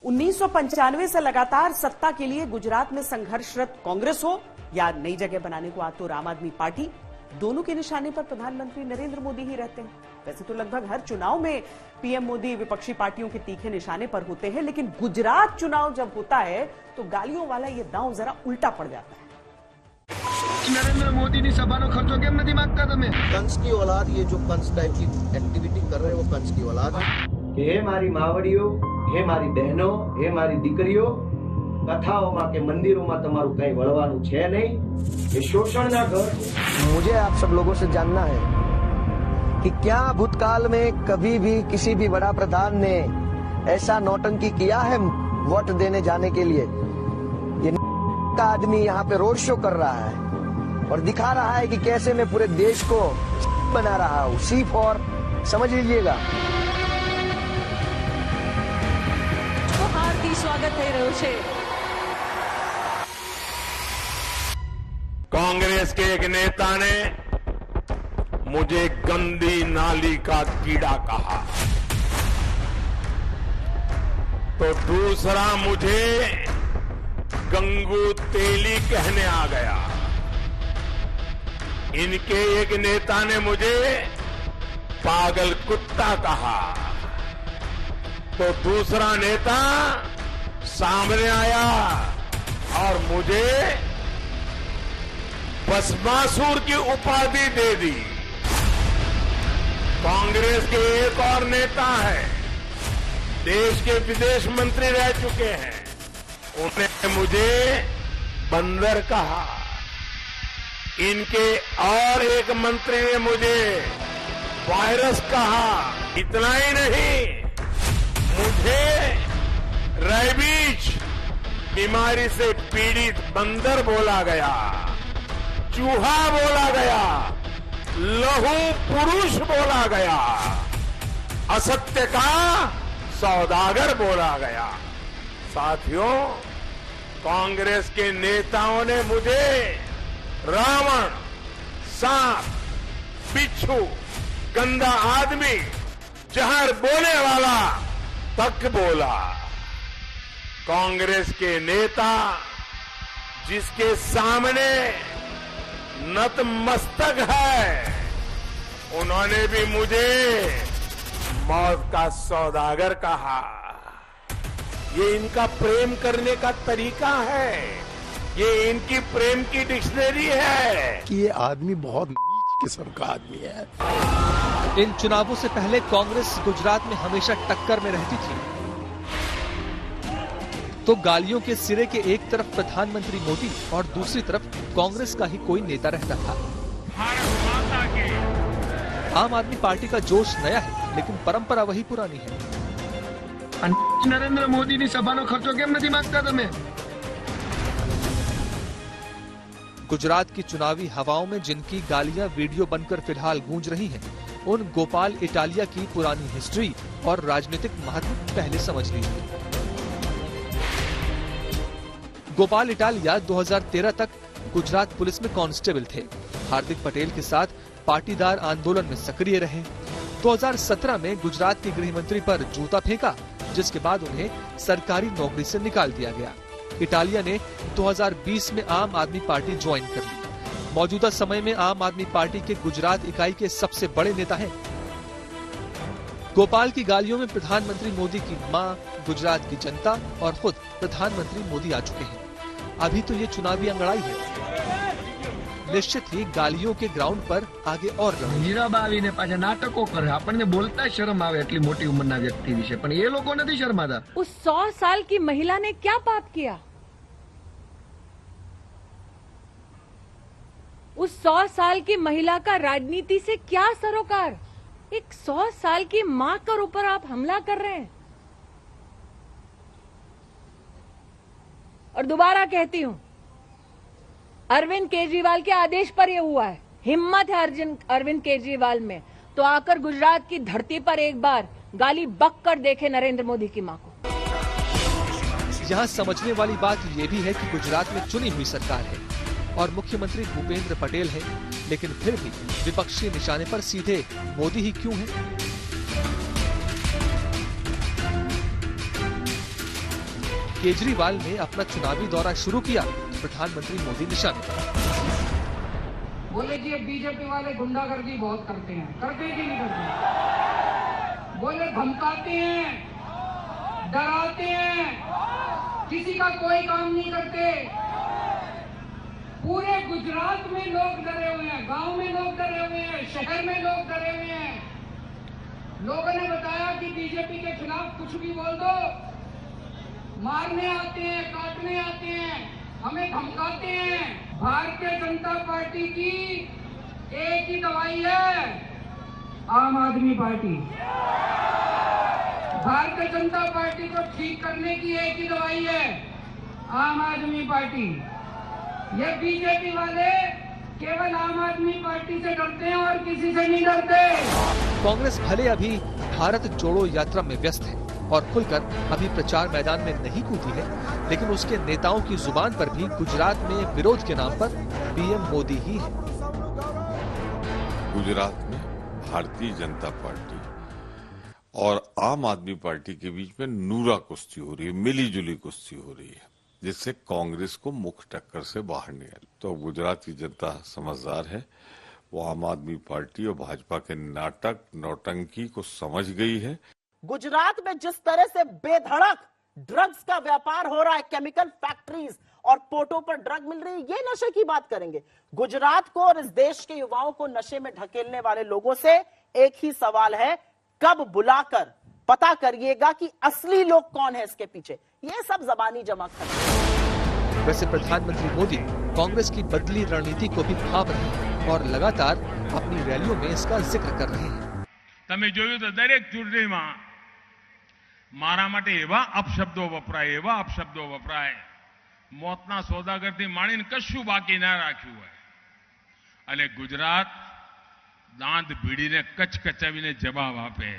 1995 से लगातार सत्ता के लिए गुजरात में संघर्षरत कांग्रेस हो या नई जगह बनाने को आतुर आम आदमी पार्टी, दोनों के निशाने पर प्रधानमंत्री नरेंद्र मोदी ही रहते हैं। वैसे तो लगभग हर चुनाव में पीएम मोदी विपक्षी पार्टियों के तीखे निशाने पर होते हैं, लेकिन गुजरात चुनाव जब होता है तो गालियों वाला ये दांव जरा उल्टा पड़ जाता है। नरेंद्र मोदी ने सभाનો खर्चो કેમ નથી માંગતા તમે? कंस की औलाद, ये जो कंस टाइप की एक्टिविटी कर रहे हैं वो कंस की औलाद है। हे मारी मावड़ियों, हे मारी बहनों, हे मारी दीकरीओ, कथाओं के मंदिरों में तमारू कई वळवानुं छे नहीं। ये शोषण ना घर। मुझे आप सब लोगों से जानना है कि क्या भूतकाल में कभी भी किसी भी बड़ा प्रधान ने ऐसा नौटंकी किया है वोट देने जाने के लिए? ये का आदमी यहाँ पे रोड शो कर रहा है और दिखा रहा है कि कैसे मैं पूरे देश को बना रहा हूँ। सी फॉर समझ लीजिएगा। तो हार्दिक स्वागत થઈ રહ્યું છે। कांग्रेस के एक नेता ने मुझे गंदी नाली का कीड़ा कहा, तो दूसरा मुझे गंगू तेली कहने आ गया। इनके एक नेता ने मुझे पागल कुत्ता कहा, तो दूसरा नेता सामने आया और मुझे भस्मासुर की उपाधि दे दी। कांग्रेस के एक और नेता है, देश के विदेश मंत्री रह चुके हैं, उन्होंने मुझे बंदर कहा। इनके और एक मंत्री ने मुझे वायरस कहा। इतना ही नहीं, मुझे रेबीज बीमारी से पीड़ित बंदर बोला गया, चूहा बोला गया, लहू पुरुष बोला गया, असत्य का सौदागर बोला गया। साथियों, कांग्रेस के नेताओं ने मुझे रावण, सांप, बिच्छू, गंदा आदमी, जहर बोले वाला तक बोला। कांग्रेस के नेता जिसके सामने नतमस्तक है, उन्होंने भी मुझे मौत का सौदागर कहा। ये इनका प्रेम करने का तरीका है, ये इनकी प्रेम की डिक्शनरी है कि ये आदमी बहुत नीच किस्म का आदमी है। इन चुनावों से पहले कांग्रेस गुजरात में हमेशा टक्कर में रहती थी, तो गालियों के सिरे के एक तरफ प्रधानमंत्री मोदी और दूसरी तरफ कांग्रेस का ही कोई नेता रहता था। आम आदमी पार्टी का जोश नया है, लेकिन परंपरा वही पुरानी है। नरेंद्र मोदी ની સભાનો ખર્ચો કેમ નથી માંગતા તમે? गुजरात की चुनावी हवाओं में जिनकी गालियां वीडियो बनकर फिलहाल गूंज रही हैं, उन गोपाल इटालिया की पुरानी हिस्ट्री और राजनीतिक महत्व पहले समझ लीजिए। गोपाल इटालिया 2013 तक गुजरात पुलिस में कांस्टेबल थे। हार्दिक पटेल के साथ पाटीदार आंदोलन में सक्रिय रहे। 2017 में गुजरात के गृह मंत्री पर जूता फेंका, जिसके बाद उन्हें सरकारी नौकरी से निकाल दिया गया। इटालिया ने 2020 में आम आदमी पार्टी ज्वाइन कर ली। मौजूदा समय में आम आदमी पार्टी के गुजरात इकाई के सबसे बड़े नेता हैं। गोपाल की गालियों में प्रधानमंत्री मोदी की मां, गुजरात की जनता और खुद प्रधानमंत्री मोदी आ चुके हैं। अभी तो ये चुनावी अंगड़ाई है, निश्चित ही गालियों के ग्राउंड पर आगे और હીરાબા આવીને પાછા નાટકો કરે, આપણને બોલતા શરમ આવે એટલી મોટી ઉંમરના વ્યક્તિ વિશે, પણ એ લોકો નથી શરમાતા। उस 100 साल की महिला ने क्या पाप किया? उस 100 साल की महिला का राजनीति से क्या सरोकार? एक 100 साल की मां के ऊपर आप हमला कर रहे हैं। और दोबारा कहती हूं, अरविंद केजरीवाल के आदेश पर यह हुआ है। हिम्मत है अरविंद केजरीवाल में तो आकर गुजरात की धरती पर एक बार गाली बक कर देखे नरेंद्र मोदी की मां को। यहाँ समझने वाली बात यह भी है कि गुजरात में चुनी हुई सरकार है और मुख्यमंत्री भूपेंद्र पटेल है, लेकिन फिर भी विपक्षी निशाने पर सीधे मोदी ही क्यों है? केजरीवाल ने अपना चुनावी दौरा शुरू किया तो प्रधानमंत्री मोदी निशाने पर। बोले कि ये बीजेपी वाले गुंडागर्दी बहुत करते हैं, करते कि नहीं करते? बोले धमकाते हैं, डराते हैं, किसी का कोई काम नहीं करते। पूरे गुजरात में लोग डरे हुए हैं, गांव में लोग डरे हुए हैं, शहर में लोग डरे हुए हैं। लोगों ने बताया कि बीजेपी के खिलाफ कुछ भी बोल दो, मारने आते हैं, काटने आते हैं, हमें धमकाते हैं। भारतीय जनता पार्टी की एक ही दवाई है, आम आदमी पार्टी। भारतीय जनता पार्टी को ठीक करने की एक ही दवाई है, आम आदमी पार्टी। ये बीजेपी वाले केवल आम आदमी पार्टी से डरते हैं और किसी से नहीं डरते। कांग्रेस भले अभी भारत जोड़ो यात्रा में व्यस्त है और खुलकर अभी प्रचार मैदान में नहीं कूदी है, लेकिन उसके नेताओं की जुबान पर भी गुजरात में विरोध के नाम पर पीएम मोदी ही है। गुजरात में भारतीय जनता पार्टी और आम आदमी पार्टी के बीच में नूरा कुश्ती हो रही है, मिली जुली कुश्ती हो रही है, जिससे कांग्रेस को मुख्य टक्कर से बाहर निकाल। तो गुजरात की जनता समझदार है, वो आम आदमी पार्टी और भाजपा के नाटक नौटंकी को समझ गई है। गुजरात में जिस तरह से बेधड़क ड्रग्स का व्यापार हो रहा है, केमिकल फैक्ट्रीज और पोर्टों पर ड्रग मिल रही है, ये नशे की बात करेंगे। गुजरात को और इस देश के युवाओं को नशे में ढकेलने वाले लोगों से एक ही सवाल है, कब बुलाकर पता करिएगा कि असली लोग कौन है इसके पीछे। ये सब जबानी जमा कर। वैसे प्रधानमंत्री मोदी कांग्रेस की बदली रणनीति को भी भांप रहे हैं और लगातार अपनी रैलियों में इसका जिक्र कर रहे हैं। તમે જોયું તો દરેક ચૂંટણીમાં મારા માટે એવા અપશબ્દો વપરાય, મોતના સોદાગરથી માણીને કશું બાકી ના રાખ્યું હોય, અને ગુજરાત દાંત ભીડીને કચકચાવીને જવાબ આપે।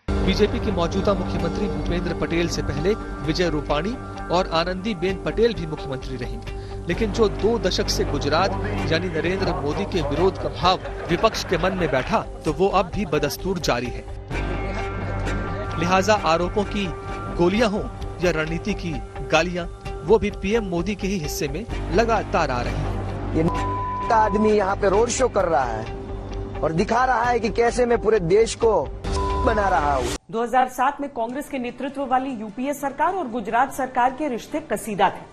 बीजेपी के मौजूदा मुख्यमंत्री भूपेंद्र पटेल से पहले विजय रूपाणी और आनंदीबेन पटेल भी मुख्यमंत्री रहीं, लेकिन जो 2 दशक से गुजरात यानी नरेंद्र मोदी के विरोध का भाव विपक्ष के मन में बैठा, तो वो अब भी बदस्तूर जारी है। लिहाजा आरोपों की गोलियां हों या रणनीति की गालियां, वो भी पीएम मोदी के ही हिस्से में लगातार आ रही हैं। ये आदमी यहाँ पे रोड शो कर रहा है और दिखा रहा है कि कैसे मैं पूरे देश को बना रहा हूँ। 2007 में कांग्रेस के नेतृत्व वाली यूपीए सरकार और गुजरात सरकार के रिश्ते कसीदा थे।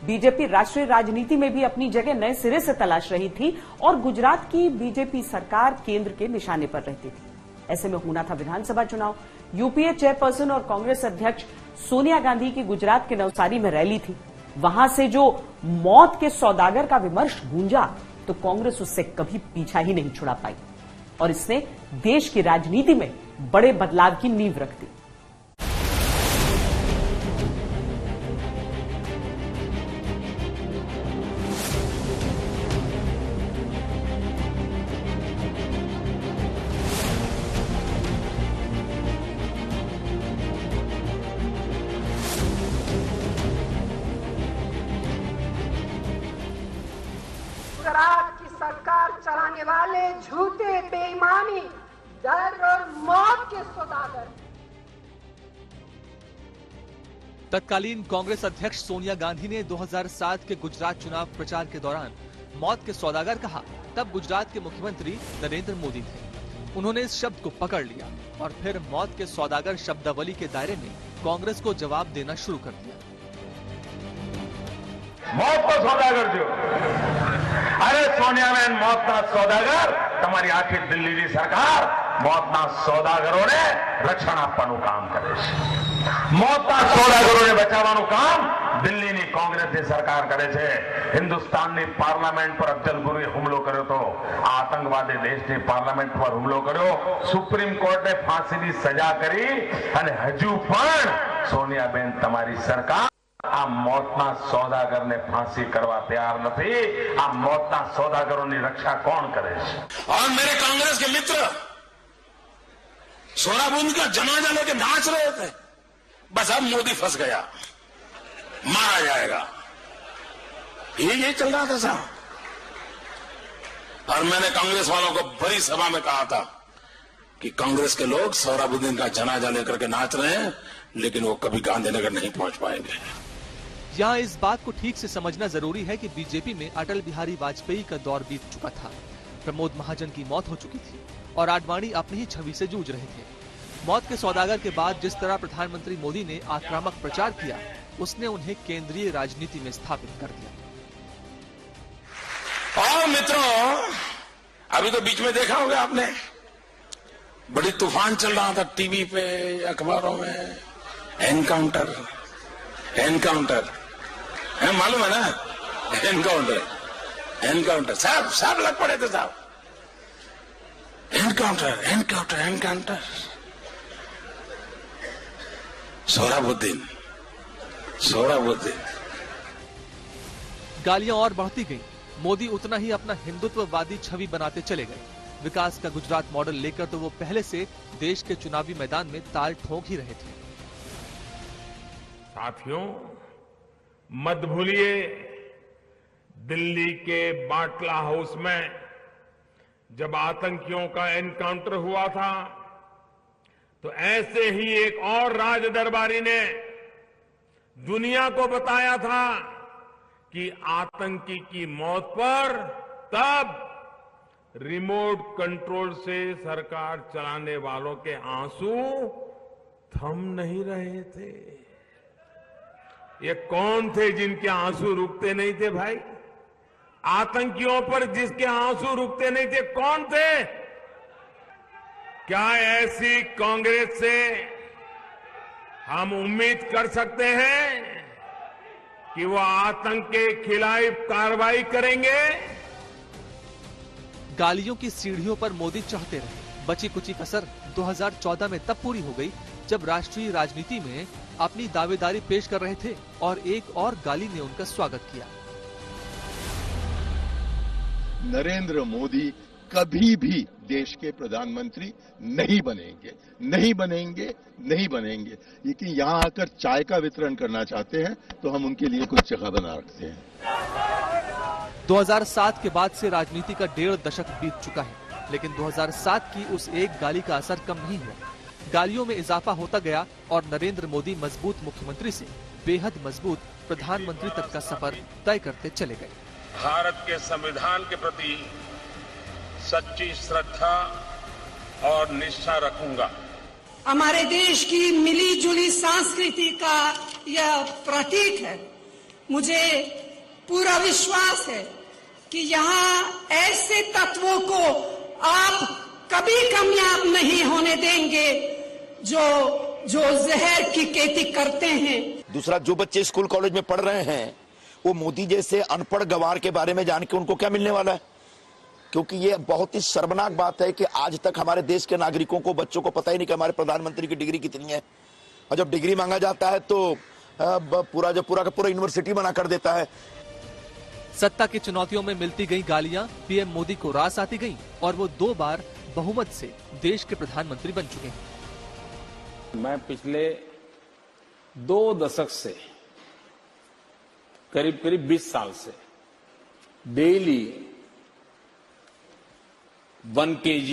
बीजेपी राष्ट्रीय राजनीति में भी अपनी जगह नए सिरे से तलाश रही थी और गुजरात की बीजेपी सरकार केंद्र के निशाने पर रहती थी। ऐसे में होना था विधानसभा चुनाव। यूपीए चेयरपर्सन और कांग्रेस अध्यक्ष सोनिया गांधी की गुजरात के नवसारी में रैली थी। वहां से जो मौत के सौदागर का विमर्श गूंजा, तो कांग्रेस उससे कभी पीछा ही नहीं छुड़ा पाई और इसने देश की राजनीति में बड़े बदलाव की नींव रख दी। गुजरात की सरकार चलाने वाले झूठे बेईमानी, डर और मौत के सौदागर। तत्कालीन कांग्रेस अध्यक्ष सोनिया गांधी ने 2007 के गुजरात चुनाव प्रचार के दौरान मौत के सौदागर कहा, तब गुजरात के मुख्यमंत्री नरेंद्र मोदी थे। उन्होंने इस शब्द को पकड़ लिया और फिर मौत के सौदागर शब्दावली के दायरे में कांग्रेस को जवाब देना शुरू कर दिया। मौत का सौदागर जो, अरे सोनिया बहन मौत का सौदागर, તમારી આખી દિલ્હીની સરકાર મોતના સોદાગરોને રક્ષણ આપવાનું કામ કરે છે। મોતના સોદાગરોને બચાવવાનું કામ દિલ્હીની કોંગ્રેસની સરકાર કરે છે। હિન્દુસ્તાનની પાર્લામેન્ટ પર અફજલપુરે હુમલો કર્યો તો આ આતંકવાદી દેશની પાર્લામેન્ટ પર હુમલો કર્યો, સુપ્રીમ કોર્ટે ફાંસીની સજા કરી અને હજુ પણ સોનિયાબેન તમારી સરકાર આ મોતના સોદાગરને फांसी करवा तैयार नहीं। आ मौतना सौदागरों की रक्षा कौन करे? और मेरे कांग्रेस के मित्र सोनाबूंद का जनाजा लेके नाच रहे थे, बस अब मोदी फंस गया, मारा जाएगा, ये चल रहा था साहब। और मैंने कांग्रेस वालों को बड़ी सभा में कहा था कि कांग्रेस के लोग सोहराबुद्दीन का जनाजा लेकर के नाच रहे हैं, लेकिन वो कभी गांधीनगर नहीं पहुंच पाएंगे। यहाँ इस बात को ठीक से समझना जरूरी है कि बीजेपी में अटल बिहारी वाजपेयी का दौर बीत चुका था। प्रमोद महाजन की मौत हो चुकी थी और आडवाणी अपनी ही छवि से जूझ रहे थे। मौत के सौदागर के बाद जिस तरह प्रधानमंत्री मोदी ने आक्रामक प्रचार किया, उसने उन्हें केंद्रीय राजनीति में स्थापित कर दिया। और मित्रों, अभी तो बीच में देखा होगा आपने, बड़ी तूफान चल रहा था टीवी पे, अखबारों में, एनकाउंटर एनकाउंटर है, मालूम है ना, एनकाउंटर एनकाउंटर, सब लग पड़े थे साहब, एनकाउंटर एनकाउंटर एनकाउंटर। सोहराबुद्दीन गालियां और बढ़ती गईं। मोदी उतना ही अपना हिंदुत्ववादी छवि बनाते चले गए। विकास का गुजरात मॉडल लेकर तो वो पहले से देश के चुनावी मैदान में ताल ठोक ही रहे थे। साथियों, मत भूलिए, दिल्ली के बाटला हाउस में जब आतंकियों का एनकाउंटर हुआ था, तो ऐसे ही एक और राज दरबारी ने दुनिया को बताया था कि आतंकी की मौत पर तब रिमोट कंट्रोल से सरकार चलाने वालों के आंसू थम नहीं रहे थे। ये कौन थे जिनके आंसू रुकते नहीं थे भाई? आतंकियों पर जिसके आंसू रुकते नहीं थे, कौन थे? क्या ऐसी कांग्रेस से हम उम्मीद कर सकते हैं कि वो आतंक के खिलाफ कार्रवाई करेंगे? गालियों की सीढ़ियों पर मोदी चढ़ते रहे। बची कुची कसर 2014 में तब पूरी हो गई जब राष्ट्रीय राजनीति में अपनी दावेदारी पेश कर रहे थे और एक और गाली ने उनका स्वागत किया। नरेंद्र मोदी कभी भी देश के प्रधानमंत्री नहीं बनेंगे, नहीं बनेंगे, नहीं बनेंगे। लेकिन यहाँ आकर चाय का वितरण करना चाहते हैं तो हम उनके लिए कुछ जगह बना रखते हैं। 2007 के बाद से राजनीति का 1.5 दशक बीत चुका है, लेकिन 2007 की उस एक गाली का असर कम नहीं हुआ। गालियों में इजाफा होता गया और नरेंद्र मोदी मजबूत मुख्यमंत्री से बेहद मजबूत प्रधानमंत्री तक का सफर तय करते चले गए। भारत के संविधान के प्रति सच्ची श्रद्धा और निष्ठा रखूंगा। हमारे देश की मिली जुली संस्कृति का यह प्रतीक है। मुझे पूरा विश्वास है कि यहाँ ऐसे तत्वों को आप कभी कामयाब नहीं होने देंगे जो जहर की खेती करते हैं। दूसरा, जो बच्चे स्कूल कॉलेज में पढ़ रहे हैं वो मोदी जैसे अनपढ़ गंवार के बारे में जान के उनको क्या मिलने वाला है? क्योंकि ये बहुत ही शर्मनाक बात है कि आज तक हमारे देश के नागरिकों को, बच्चों को पता ही नहीं कि हमारे प्रधानमंत्री की डिग्री कितनी है। और जब डिग्री मांगा जाता है तो पूरा का पूरा यूनिवर्सिटी बना कर देता है। सत्ता की चुनौतियों में मिलती गई गालियां पीएम मोदी को रास आती गईं और वो 2 बार बहुमत से देश के प्रधानमंत्री बन चुके हैं। मैं पिछले 2 दशक से करीब 20 साल से डेली 1 kg,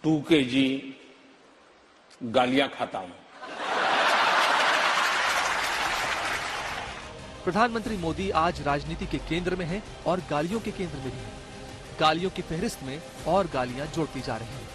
2 kg गालियां खाता हूं। प्रधानमंत्री मोदी आज राजनीति के केंद्र में हैं और गालियों के केंद्र में भी हैं। गालियों की फहरिस्त में और गालियां जोड़ती जा रही हैं।